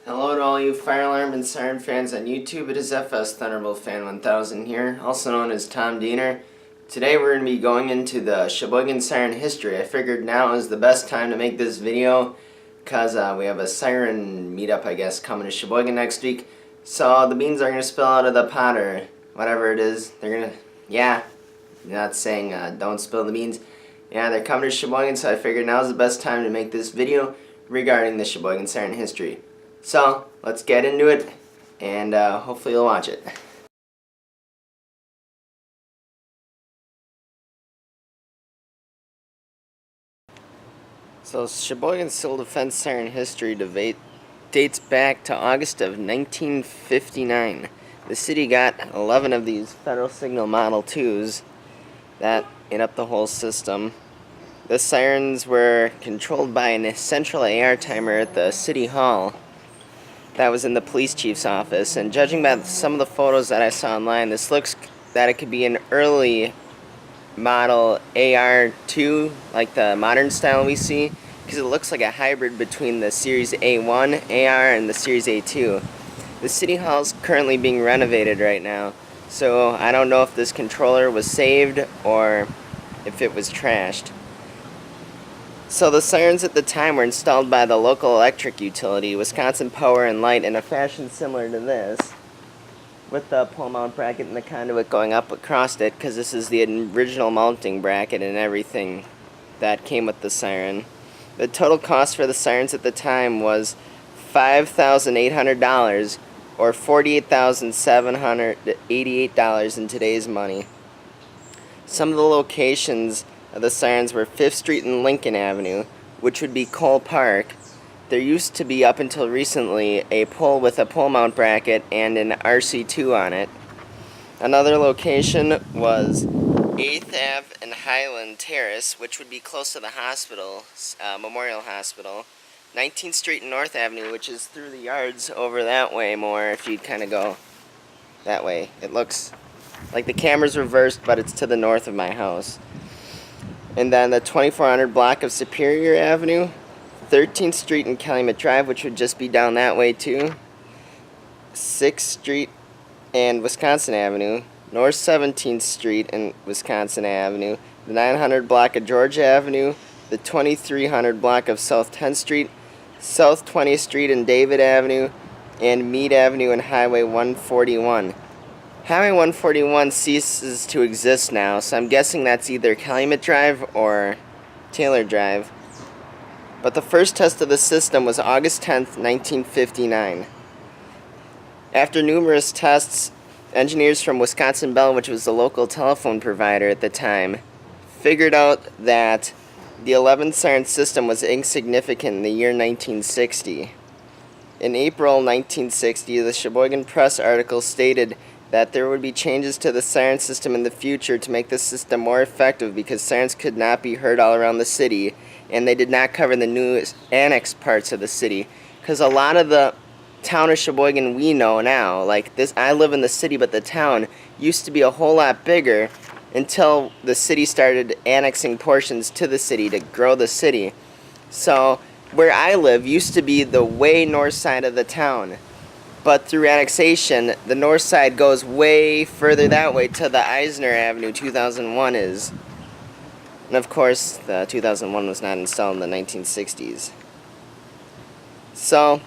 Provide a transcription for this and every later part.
Hello to all you fire alarm and siren fans on YouTube. It is FS Thunderbolt Fan 1000 here, also known as Tom Diener. Today we're going to be going into the Sheboygan Siren history. I figured now is the best time to make this video because we have a siren meetup, I guess, coming to Sheboygan next week. So the beans are going to spill out of the pot or whatever it is. They're going to, not saying don't spill the beans. Yeah, they're coming to Sheboygan, so I figured now is the best time to make this video regarding the Sheboygan Siren history. So, let's get into it, and hopefully you'll watch it. So, Sheboygan Civil Defense Siren history dates back to August of 1959. The city got 11 of these Federal Signal Model 2s that ate up the whole system. The sirens were controlled by a central AR timer at the City Hall. That was in the police chief's office, and judging by some of the photos that I saw online, this looks that it could be an early model AR2, like the modern style we see, because it looks like a hybrid between the Series A1 AR and the Series A2. The City Hall is currently being renovated right now, so I don't know if this controller was saved or if it was trashed. So the sirens at the time were installed by the local electric utility, Wisconsin Power and Light, in a fashion similar to this, with the pole mount bracket and the conduit going up across it, because this is the original mounting bracket and everything that came with the siren. The total cost for the sirens at the time was $5,800, or $48,788 in today's money. Some of the locations the sirens were 5th Street and Lincoln Avenue, which would be Cole Park. There used to be, up until recently, a pole with a pole mount bracket and an RC2 on it. Another location was 8th Ave and Highland Terrace, which would be close to the hospital, Memorial Hospital. 19th Street and North Avenue, which is through the yards over that way more, if you kind of go that way. It looks like the camera's reversed, but it's to the north of my house. And then the 2400 block of Superior Avenue, 13th Street and Calumet Drive, which would just be down that way too, 6th Street and Wisconsin Avenue, North 17th Street and Wisconsin Avenue, the 900 block of Georgia Avenue, the 2300 block of South 10th Street, South 20th Street and David Avenue, and Meade Avenue and Highway 141. Highway 141 ceases to exist now, so I'm guessing that's either Calumet Drive or Taylor Drive. But the first test of the system was August 10th, 1959. After numerous tests, engineers from Wisconsin Bell, which was the local telephone provider at the time, figured out that the 11th siren system was insignificant in the year 1960. In April 1960, the Sheboygan Press article stated that there would be changes to the siren system in the future to make the system more effective because sirens could not be heard all around the city, and they did not cover the new annex parts of the city. Because a lot of the town of Sheboygan we know now, like this, I live in the city, but the town used to be a whole lot bigger until the city started annexing portions to the city to grow the city. So where I live used to be the way north side of the town. But through annexation, the north side goes way further that way to the Eisner Avenue 2001 is. And of course, the 2001 was not installed in the 1960s. So,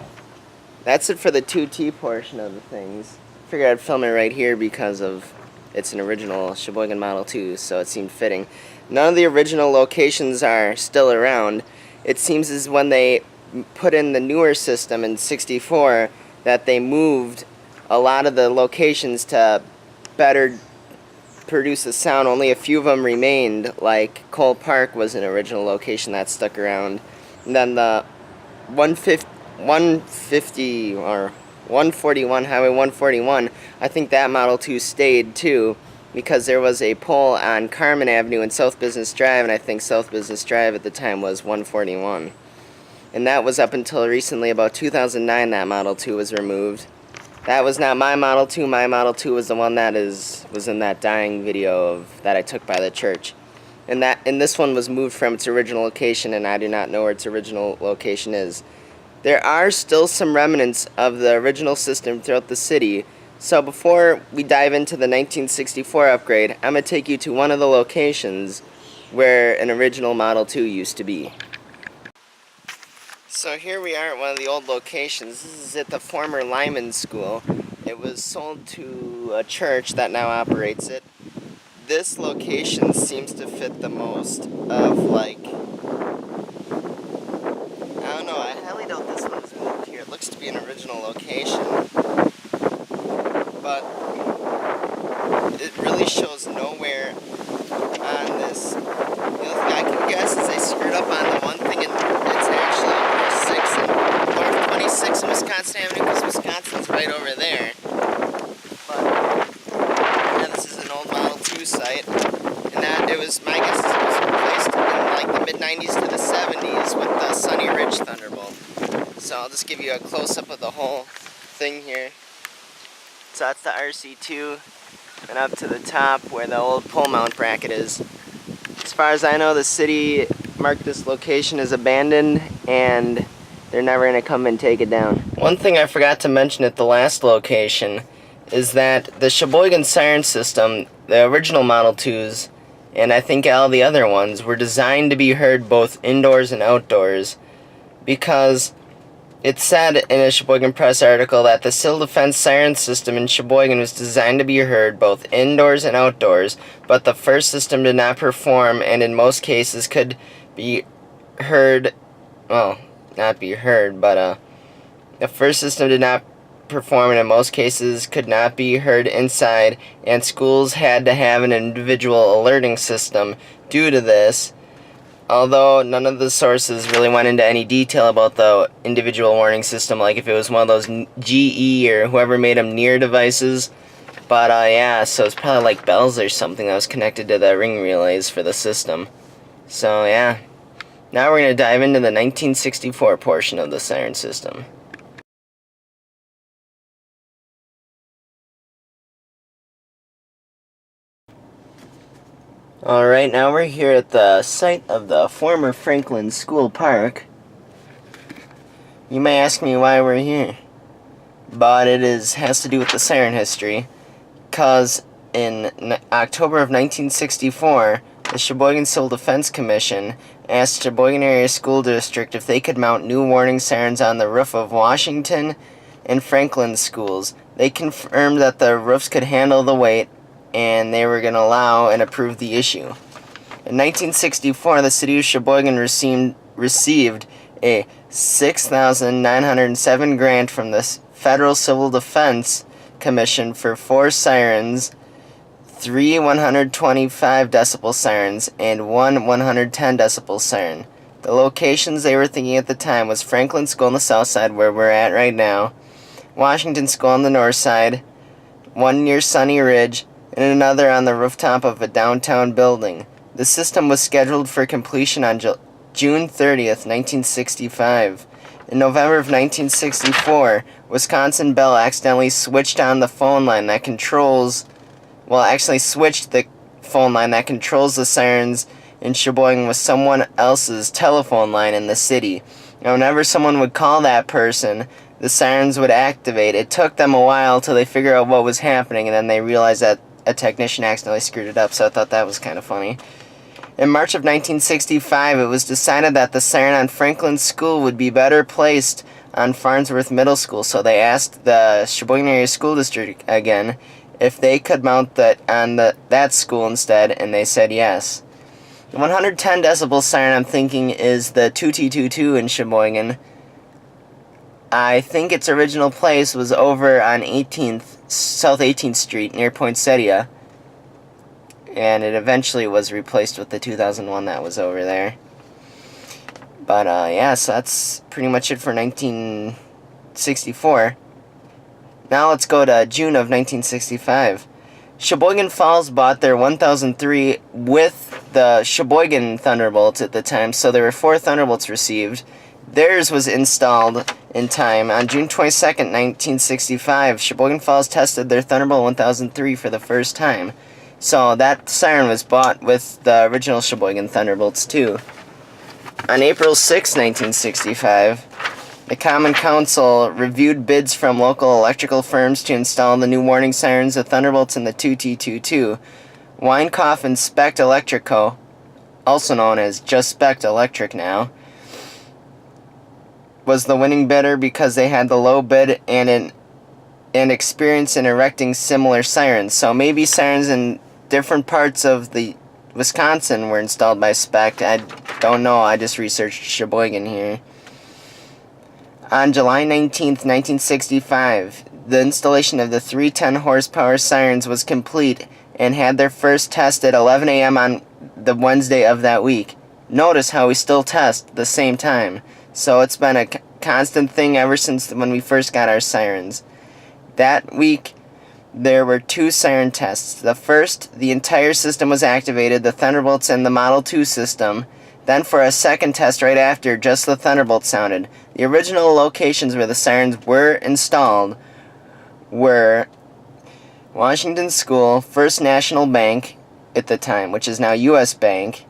that's it for the 2T portion of the things. I figured I'd film it right here because of it's an original Sheboygan Model 2, so it seemed fitting. None of the original locations are still around. It seems as when they put in the newer system in '64, that they moved a lot of the locations to better produce the sound. Only a few of them remained, like Cole Park was an original location that stuck around. And then the 150 or 141, Highway 141, I think that Model 2 stayed too, because there was a pole on Carmen Avenue and South Business Drive, and I think South Business Drive at the time was 141. And that was up until recently, about 2009, that Model 2 was removed. That was not my Model 2. My Model 2 was the one that was in that dying video that I took by the church. And this one was moved from its original location, and I do not know where its original location is. There are still some remnants of the original system throughout the city, so before we dive into the 1964 upgrade, I'm going to take you to one of the locations where an original Model 2 used to be. So here we are at one of the old locations. This is at the former Lyman School. It was sold to a church that now operates it. This location seems to fit the most of, like, I don't know, I highly doubt this one's moved here. It looks to be an original location, but it really shows nowhere on this. The only thing I can guess is they screwed up on the one thing, and it's actually North 26 and Wisconsin Avenue, because Wisconsin's right over there. But yeah, this is an old Model 2 site, and that it was, my guess is it was replaced in like the mid-90s to the 70s with the Sunny Ridge Thunderbolt. So I'll just give you a close-up of the whole thing here. So that's the RC2, and up to the top where the old pole mount bracket is. As far as I know, the city marked this location as abandoned, and they're never going to come and take it down. One thing I forgot to mention at the last location is that the Sheboygan Siren system, the original Model 2s, and I think all the other ones, were designed to be heard both indoors and outdoors, because it said in a Sheboygan Press article that the civil defense siren system in Sheboygan was designed to be heard both indoors and outdoors, but the first system did not perform, and in most cases could be heard, well, not be heard, but the first system did not perform, and in most cases could not be heard inside, and schools had to have an individual alerting system due to this. Although none of the sources really went into any detail about the individual warning system, like if it was one of those GE or whoever made them near devices. But yeah, so it's probably like bells or something that was connected to the ring relays for the system. So yeah, now we're going to dive into the 1964 portion of the siren system. Alright, now we're here at the site of the former Franklin School Park. You may ask me why we're here, but it has to do with the siren history, because in October of 1964, the Sheboygan Civil Defense Commission asked Sheboygan Area School District if they could mount new warning sirens on the roof of Washington and Franklin schools. They confirmed that the roofs could handle the weight, and they were going to allow and approve the issue. In 1964, the city of Sheboygan received a $6,907 grant from the Federal Civil Defense Commission for 4 sirens, 3 125 decibel sirens, and 1 110 decibel siren. The locations they were thinking at the time was Franklin School on the south side, where we're at right now, Washington School on the north side, one near Sunny Ridge, and another on the rooftop of a downtown building. The system was scheduled for completion on June 30th, 1965. In November of 1964, Wisconsin Bell accidentally switched on the phone line that controls, switched the phone line that controls the sirens in Sheboygan with someone else's telephone line in the city. Now, whenever someone would call that person, the sirens would activate. It took them a while till they figured out what was happening, and then they realized that a technician accidentally screwed it up, so I thought that was kind of funny. In March of 1965, it was decided that the siren on Franklin School would be better placed on Farnsworth Middle School, so they asked the Sheboygan Area School District again if they could mount that on that school instead, and they said yes. The 110 decibel siren I'm thinking is the 2T22 in Sheboygan. I think its original place was over on South 18th Street near Poinsettia, and it eventually was replaced with the 2001 that was over there. But yeah, so that's pretty much it for 1964. Now let's go to June of 1965. Sheboygan Falls bought their 1003 with the Sheboygan Thunderbolts at the time, so there were 4 Thunderbolts received. Theirs was installed in time. On June 22nd, 1965, Sheboygan Falls tested their Thunderbolt 1003 for the first time. So that siren was bought with the original Sheboygan Thunderbolts too. On April 6, 1965, The Common Council reviewed bids from local electrical firms to install the new warning sirens, the Thunderbolts, and the 2T22. Weinkauf and Specht Electric Co., also known as just Specht Electric now, was the winning bidder because they had the low bid and experience in erecting similar sirens. So maybe sirens in different parts of the Wisconsin were installed by Specht. I don't know. I just researched Sheboygan here. On July 19th, 1965, the installation of the 310 horsepower sirens was complete and had their first test at 11 a.m. on the Wednesday of that week. Notice how we still test the same time. So it's been a constant thing ever since when we first got our sirens. That week, there were 2 siren tests. The first, the entire system was activated, the Thunderbolts and the Model 2 system. Then for a second test right after, just the Thunderbolt sounded. The original locations where the sirens were installed were Washington School, First National Bank at the time, which is now U.S. Bank,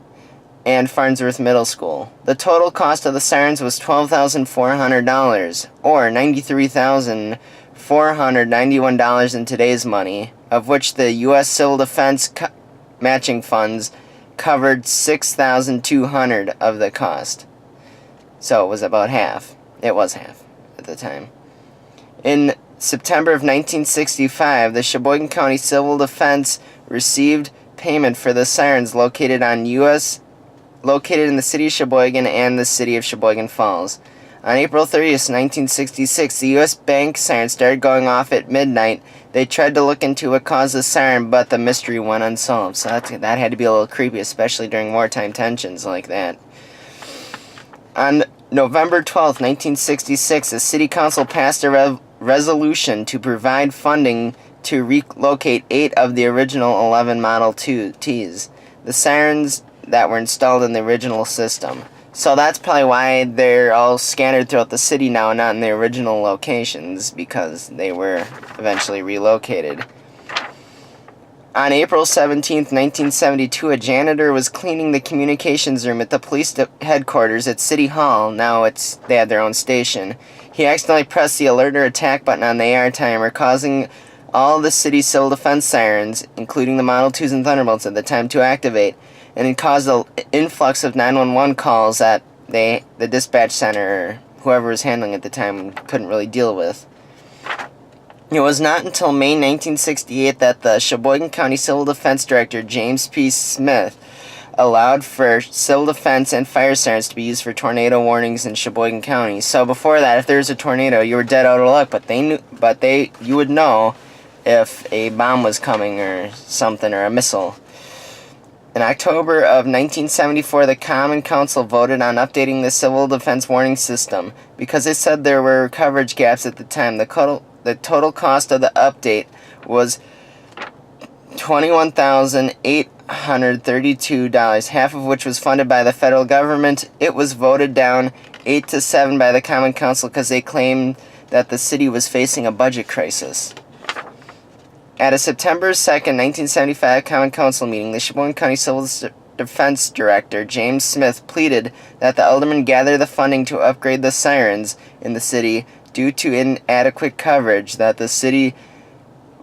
and Farnsworth Middle School. The total cost of the sirens was $12,400, or $93,491 in today's money, of which the U.S. Civil Defense matching funds covered $6,200 of the cost. So it was about half. It was half at the time. In September of 1965, the Sheboygan County Civil Defense received payment for the sirens located in the city of Sheboygan and the city of Sheboygan Falls. On April 30th, 1966, the U.S. Bank siren started going off at midnight. They tried to look into what caused the siren, but the mystery went unsolved. So that had to be a little creepy, especially during wartime tensions like that. On November 12th, 1966, the City Council passed a resolution to provide funding to relocate 8 of the original 11 Model 2Ts, the sirens that were installed in the original system. So that's probably why they're all scattered throughout the city now and not in the original locations, because they were eventually relocated. On April 17, 1972, a janitor was cleaning the communications room at the police headquarters at City Hall. Now they had their own station. He accidentally pressed the alert or attack button on the AR timer, causing all the city's civil defense sirens, including the Model 2s and Thunderbolts at the time, to activate, and it caused an influx of 911 calls that the dispatch center, or whoever was handling at the time, couldn't really deal with. It was not until May 1968 that the Sheboygan County Civil Defense Director, James P. Smith, allowed for civil defense and fire sirens to be used for tornado warnings in Sheboygan County. So before that, if there was a tornado, you were dead out of luck, you would know if a bomb was coming or something, or a missile. In October of 1974, the Common Council voted on updating the civil defense warning system because they said there were coverage gaps at the time. The total cost of the update was $21,832, half of which was funded by the federal government. It was voted down 8-7 by the Common Council because they claimed that the city was facing a budget crisis. At a September 2nd, 1975 Common Council meeting, the Sheboygan County Civil Defense Director, James Smith, pleaded that the aldermen gather the funding to upgrade the sirens in the city due to inadequate coverage that the city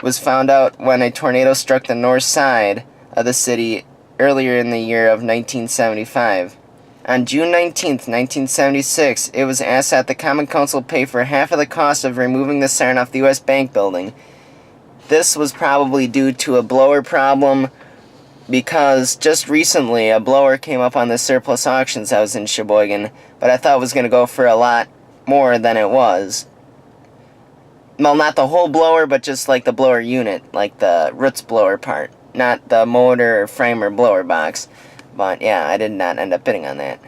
was found out when a tornado struck the north side of the city earlier in the year of 1975. On June 19, 1976, it was asked that the Common Council pay for half of the cost of removing the siren off the U.S. Bank building. This was probably due to a blower problem, because just recently a blower came up on the surplus auctions I was in Sheboygan, but I thought it was going to go for a lot more than it was. Well, not the whole blower, but just like the blower unit, like the roots blower part, not the motor or frame or blower box. But yeah, I did not end up bidding on that.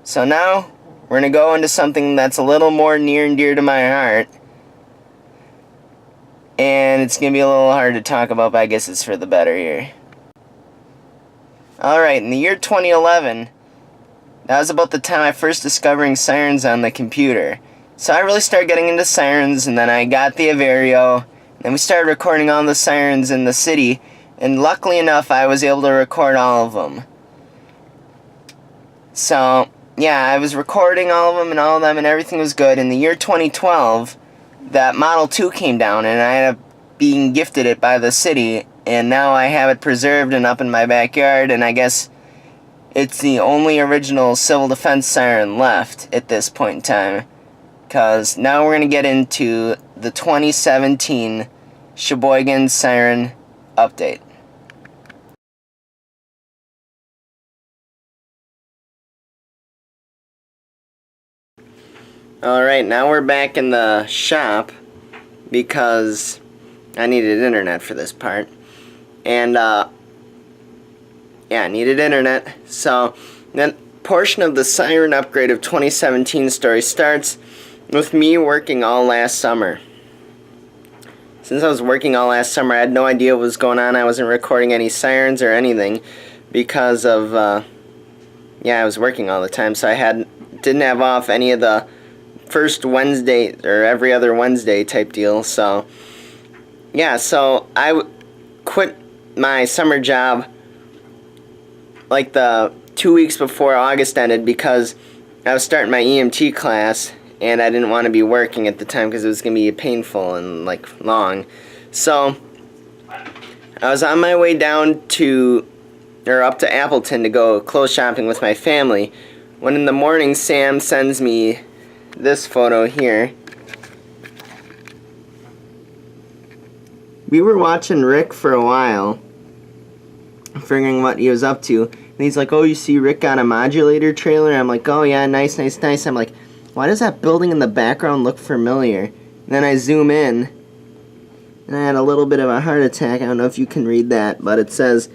So now we're going to go into something that's a little more near and dear to my heart. And it's going to be a little hard to talk about, but I guess it's for the better here. Alright, in the year 2011, that was about the time I first discovering sirens on the computer. So I really started getting into sirens, and then I got the Averio, and then we started recording all the sirens in the city, and luckily enough, I was able to record all of them. So, yeah, I was recording all of them and everything was good. In the year 2012, that Model 2 came down and I ended up being gifted it by the city, and now I have it preserved and up in my backyard, and I guess it's the only original civil defense siren left at this point in time. Because now we're going to get into the 2017 Sheboygan Siren update. Alright, now we're back in the shop because I needed internet for this part. And, yeah, I needed internet. So, that portion of the siren upgrade of 2017 story starts with me working all last summer. Since I was working all last summer, I had no idea what was going on. I wasn't recording any sirens or anything because of, yeah, I was working all the time. So I didn't have off any of the first Wednesday or every other Wednesday type deal. So yeah, so I quit my summer job like the 2 weeks before August ended because I was starting my EMT class and I didn't want to be working at the time because it was going to be painful and like long. So I was on my way down to up to Appleton to go clothes shopping with my family when in the morning Sam sends me this photo here. We were watching Rick for a while, figuring what he was up to, and he's like, oh, you see Rick got a modulator trailer? I'm like, oh yeah, nice. I'm like, why does that building in the background look familiar? And then I zoom in, and I had a little bit of a heart attack. I don't know if you can read that, but it says,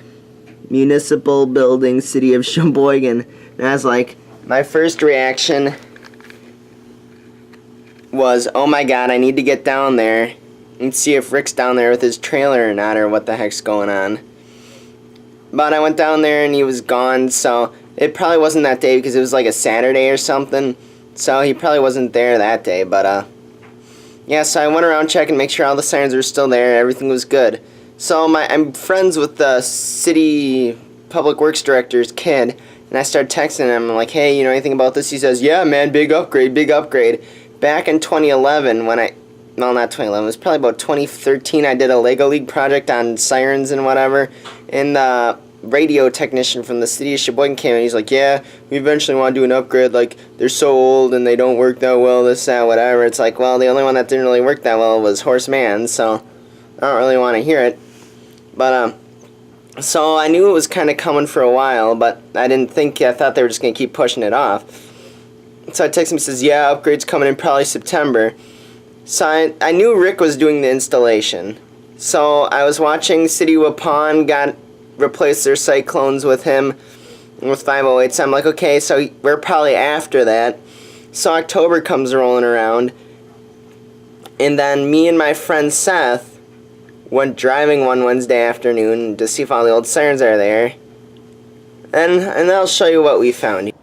Municipal Building, City of Sheboygan. And I was like, my first reaction was, oh my god, I need to get down there and see if Rick's down there with his trailer or not, or what the heck's going on. But I went down there and he was gone, so it probably wasn't that day because it was like a Saturday or something, so he probably wasn't there that day. But yeah, so I went around checking, make sure all the sirens were still there, everything was good. So I'm friends with the city public works director's kid, and I started texting him, I'm like, hey, you know anything about this? He says, yeah man, big upgrade. Back in 2011, well, not 2011, it was probably about 2013, I did a Lego League project on sirens and whatever, and the radio technician from the city of Sheboygan came and he's like, yeah, we eventually want to do an upgrade, like, they're so old and they don't work that well, this, that, whatever. It's like, well, the only one that didn't really work that well was Horseman, so I don't really want to hear it. But, so I knew it was kind of coming for a while, but I thought they were just going to keep pushing it off. So I text him, he says, yeah, upgrade's coming in probably September. So I knew Rick was doing the installation. So I was watching City Waupun replaced their cyclones with him, with 508. So I'm like, okay, so we're probably after that. So October comes rolling around. And then me and my friend Seth went driving one Wednesday afternoon to see if all the old sirens are there. And I'll show you what we found.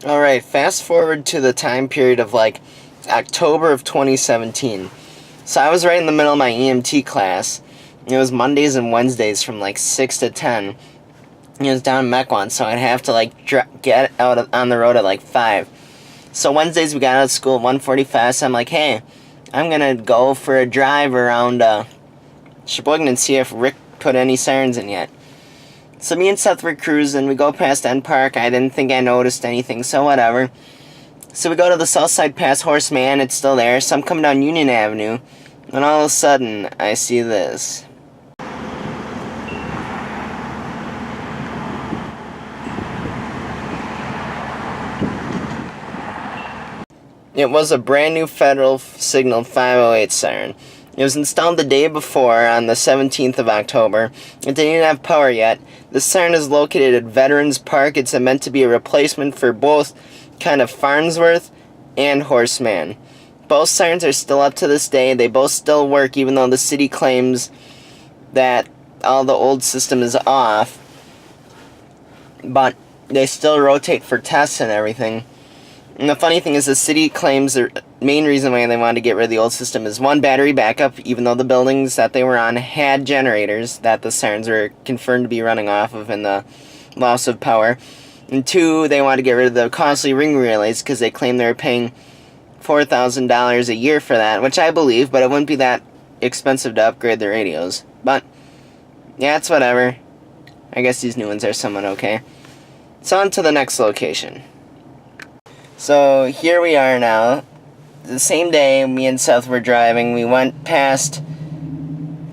Alright, fast forward to the time period of like October of 2017. So I was right in the middle of my EMT class. It was Mondays and Wednesdays from like 6 to 10. It was down in Mequon, so I'd have to like get out on the road at like 5. So Wednesdays we got out of school at 1:45, so I'm like, hey, I'm gonna go for a drive around Sheboygan and see if Rick put any sirens in yet. So me and Seth were cruising, we go past End Park, I didn't think I noticed anything, so whatever. So we go to the south side past Horseman, it's still there, so I'm coming down Union Avenue, and all of a sudden, I see this. It was a brand new Federal Signal 508 siren. It was installed the day before, on the 17th of October. It didn't even have power yet. The siren is located at Veterans Park. It's meant to be a replacement for both kind of Farnsworth and Horseman. Both sirens are still up to this day. They both still work, even though the city claims that all the old system is off. But they still rotate for tests and everything. And the funny thing is the city claims the main reason why they wanted to get rid of the old system is one, battery backup, even though the buildings that they were on had generators that the sirens were confirmed to be running off of in the loss of power. And 2, they want to get rid of the costly ring relays because they claim they're paying $4,000 a year for that, which I believe, but it wouldn't be that expensive to upgrade the radios. But, yeah, it's whatever. I guess these new ones are somewhat okay. So on to the next location. So here we are now. The same day me and Seth were driving, we went past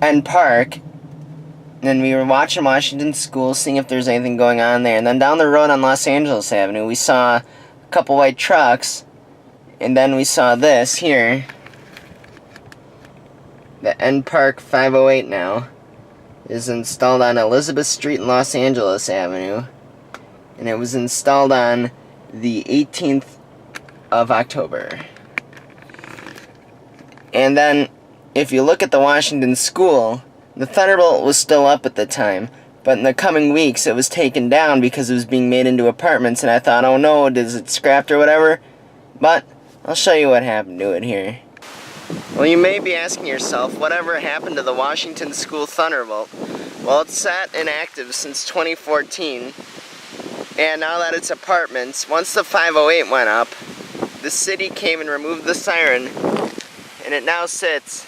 End Park, and we were watching Washington School, seeing if there's anything going on there. And then down the road on Los Angeles Avenue, we saw a couple white trucks, and then we saw this here. The End Park 508 now is installed on Elizabeth Street and Los Angeles Avenue, and it was installed on the 18th of October. And then, if you look at the Washington School, the Thunderbolt was still up at the time, but in the coming weeks it was taken down because it was being made into apartments, and I thought, oh no, is it scrapped or whatever? But I'll show you what happened to it here. Well, you may be asking yourself, whatever happened to the Washington School Thunderbolt? Well, it's sat inactive since 2014, and now that it's apartments, once the 508 went up, the city came and removed the siren, and it now sits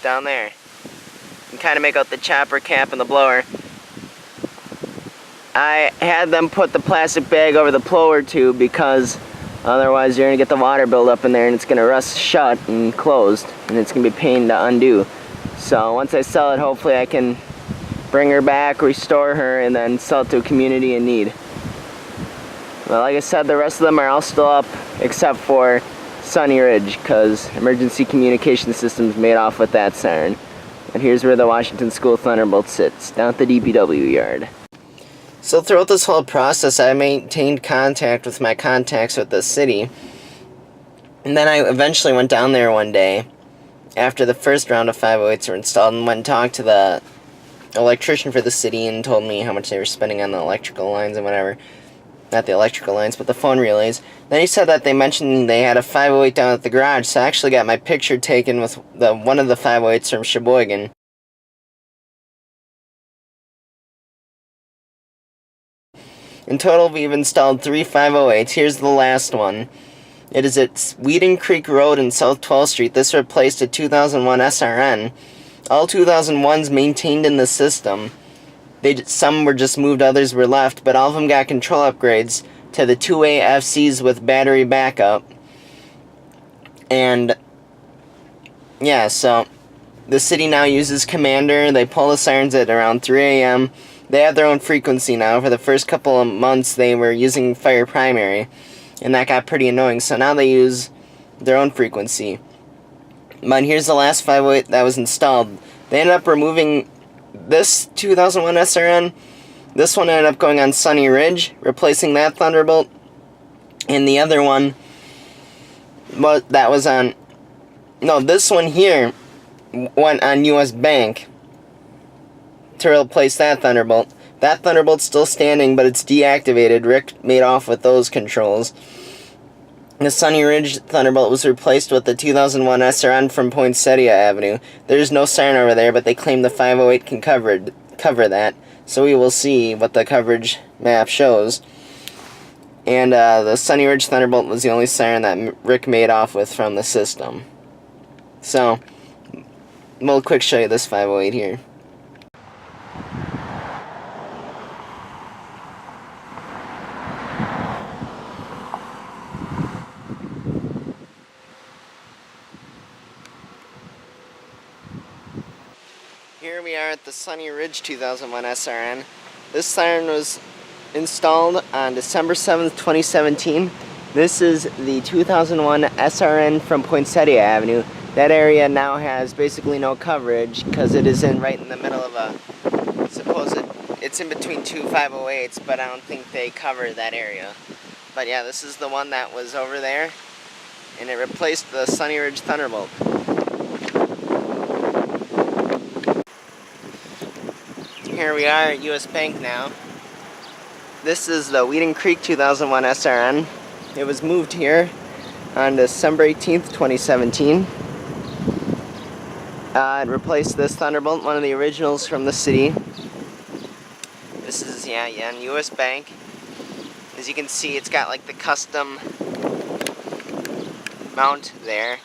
down there. You can kind of make out the chopper cap and the blower. I had them put the plastic bag over the blower tube because otherwise you're going to get the water buildup in there and it's going to rust shut and closed, and it's going to be a pain to undo. So once I sell it, hopefully I can bring her back, restore her, and then sell it to a community in need. Well, like I said, the rest of them are all still up except for Sunny Ridge, because emergency communication systems made off with that siren. And here's where the Washington School Thunderbolt sits, down at the DPW yard. So throughout this whole process, I maintained contact with my contacts with the city. And then I eventually went down there one day, after the first round of 508s were installed, and went and talked to the electrician for the city and told me how much they were spending on the electrical lines and whatever. Not the electrical lines, but the phone relays. Then he said that they mentioned they had a 508 down at the garage, so I actually got my picture taken with one of the 508s from Sheboygan. In total, we've installed 3 508s. Here's the last one. It is at Whedon Creek Road and South 12th Street. This replaced a 2001 SRN. All 2001s maintained in the system. Some were just moved, others were left, but all of them got control upgrades to the 2A FCs with battery backup. And yeah, so the city now uses Commander. They pull the sirens at around 3 a.m. They have their own frequency now. For the first couple of months they were using Fire Primary, and that got pretty annoying, so now they use their own frequency. But here's the last 508 that was installed. They ended up removing this 2001 SRN. This one ended up going on Sunny Ridge, replacing that Thunderbolt. And the other one, that was on... No, this one here went on US Bank to replace that Thunderbolt. That Thunderbolt's still standing, but it's deactivated. Rick made off with those controls. The Sunny Ridge Thunderbolt was replaced with the 2001 SRN from Poinsettia Avenue. There's no siren over there, but they claim the 508 can cover that. So we will see what the coverage map shows. And the Sunny Ridge Thunderbolt was the only siren that Rick made off with from the system. So, we'll quick show you this 508 here. Here we are at the Sunny Ridge 2001 SRN. This siren was installed on December 7th, 2017. This is the 2001 SRN from Poinsettia Avenue. That area now has basically no coverage because it is right in the middle of it's in between 2 508s, but I don't think they cover that area. But yeah, this is the one that was over there, and it replaced the Sunny Ridge Thunderbolt. Here we are at US Bank now. This is the Whedon Creek 2001 SRN. It was moved here on December 18th, 2017. It replaced this Thunderbolt, one of the originals from the city. This is, Yeah, and US Bank. As you can see, it's got like the custom mount there.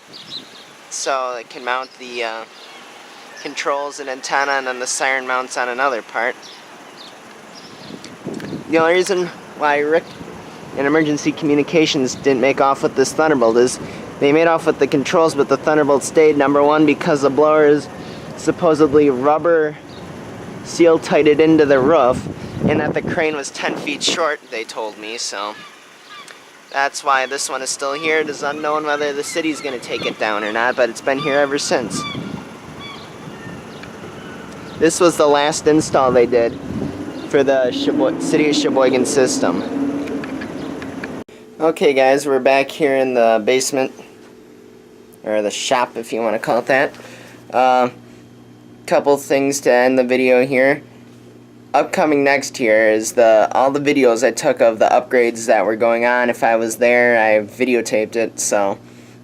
So it can mount the controls and antenna, and then the siren mounts on another part. The only reason why Rick and Emergency Communications didn't make off with this Thunderbolt is they made off with the controls, but the Thunderbolt stayed. Number one, because the blower is supposedly rubber seal tighted into the roof, and that the crane was 10 feet short, they told me, so that's why this one is still here. It is unknown whether the city's going to take it down or not, but it's been here ever since. This was the last install they did for the City of Sheboygan system. Okay guys, we're back here in the basement, or the shop if you want to call it that. Couple things to end the video here. Upcoming next here is all the videos I took of the upgrades that were going on. If I was there, I videotaped it, so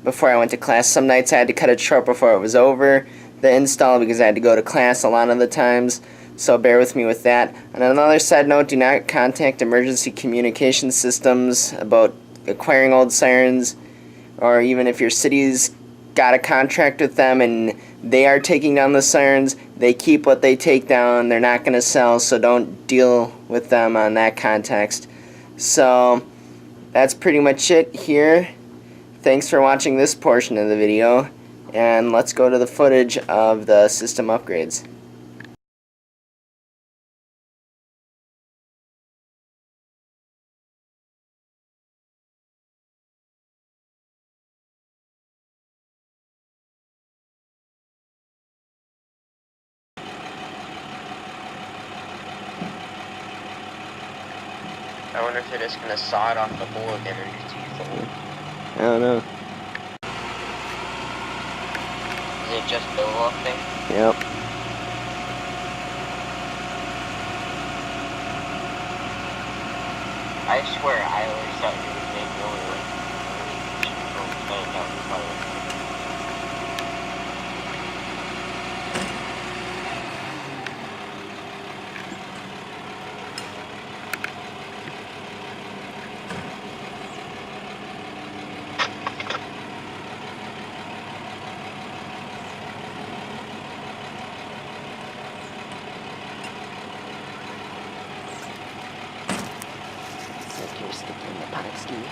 before I went to class. Some nights I had to cut it short before it was over, the install, because I had to go to class a lot of the times, so bear with me with that. On another side note, do not contact Emergency Communication Systems about acquiring old sirens, or even if your city's got a contract with them and they are taking down the sirens, they keep what they take down. They're not going to sell, so don't deal with them on that context. So that's pretty much it here. Thanks for watching this portion of the video, and let's go to the footage of the system upgrades. I wonder if they're just gonna saw it off the hole again and just use the hole. I don't know. Is it just Bill up there? Yep. I swear I always thought you would make no way. Like you're sticking in the pot, Steve.